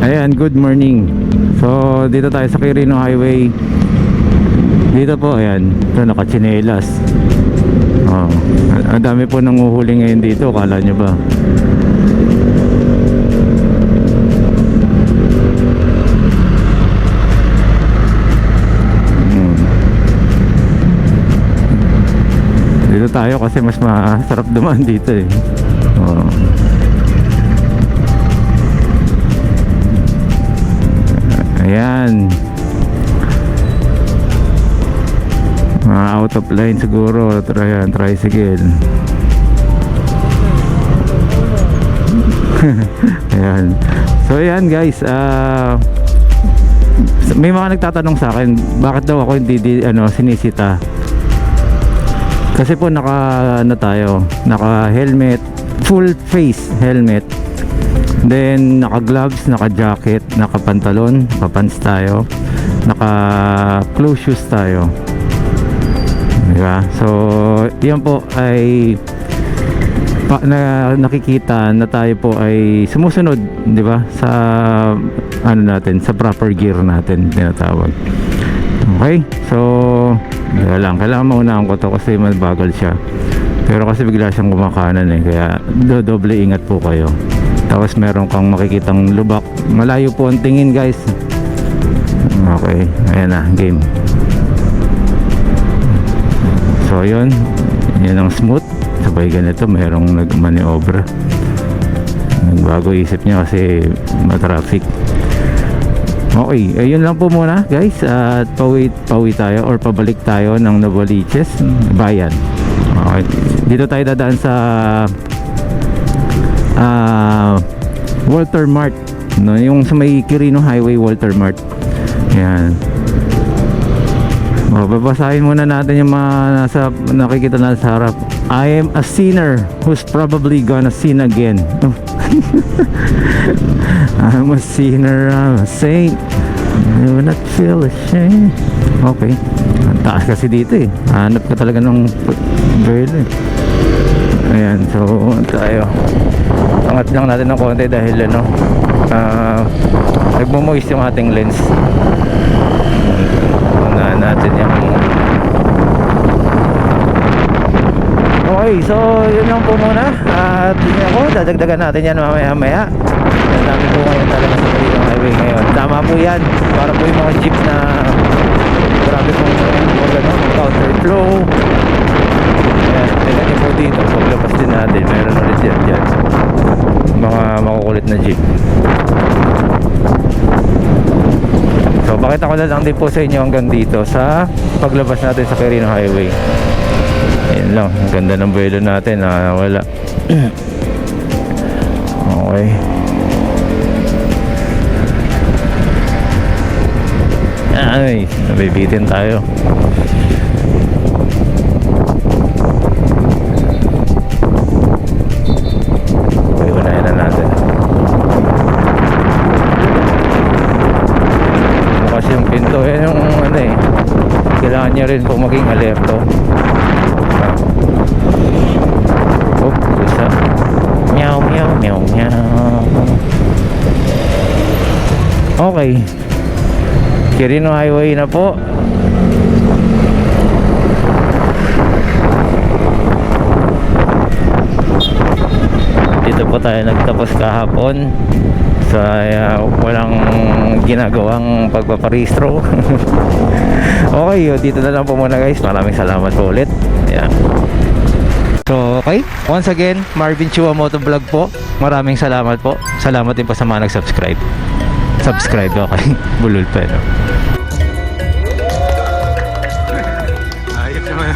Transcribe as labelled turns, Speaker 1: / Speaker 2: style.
Speaker 1: Ayan, good morning. So, dito tayo sa Quirino Highway. Dito po, ayan. Ito, nakachinelas. Oh, ang dami po nanguhuli ngayon dito. Kala nyo ba? Dito tayo kasi mas masarap dumaan dito eh. Oh. Ayan. Out of line siguro. Tricycle. Ayan. So ayan guys, may mga nagtatanong sa akin bakit daw ako hindi sinisita. Kasi po naka helmet, full face helmet. Then naka gloves, naka jacket, naka pantalon, papants tayo, naka close shoes tayo. Diba? So yan po ay nakikita na tayo po ay sumusunod, di ba? Sa natin, sa proper gear natin tinatawag. Okay? So kailangan maunahan ko to kasi mabagal siya. Pero kasi bigla siyang kumakanan eh, kaya doble ingat po kayo. Tapos meron kang makikitang lubak, malayo po ang tingin guys. Okay, ayan na, game. So yun ang smooth. Sabay ganito, merong nagmaniobra. Nagbago isip niya kasi matraffic. Okay, ayun lang po muna guys. At pauwi tayo or pabalik tayo ng Novaliches Bayan. Okay, dito tayo dadaan sa Walter Mart, no? Yung sa may Quirino Highway, Walter Mart. Ayan. Babasahin muna natin yung mga nakikita na sa harap. I am a sinner who's probably gonna sin again. I'm a sinner, I'm a saint, I will not feel ashamed. Okay, ang taas kasi dito eh. Hanap ka talaga ng girl eh. Ayan, so tayo. Angat lang natin ng konti dahil nagmumoist yung ating lens. Unahan natin yung... Okay, so yun lang po muna. At yun ako, dadagdagan natin yan mamaya. Ang dami po ngayon talaga sa Quirino Highway ngayon. Tama po yan, para po yung mga jeep na grabe pong counterflow. Ayan, tingnan niyo po dito, paglabas din natin, meron ulit dyan mga makukulit na jeep. So pakita ko na lang din po sa inyo hanggang dito sa paglabas natin sa Quirino Highway. Ayan lang, ang ganda ng buwelo natin, wala. Okay. Ay, nabibitin tayo. Unahin na natin. Bukas yung pinto, yan yung kailangan nyo rin po maging alerto. Oh, gusa. Meow, meow, meow, meow. Okay, Quirino Highway na po. Dito po tayo nagtapos kahapon sa walang ginagawang pagpaparehistro. Okay, dito na lang po muna guys. Maraming salamat po ulit. Ayan. So okay, once again, Marvin Chua Motovlog po. Maraming salamat po. Salamat din po sa mga nag-subscribe. Subscribe, okay. Bulol pa, no? Ayos naman.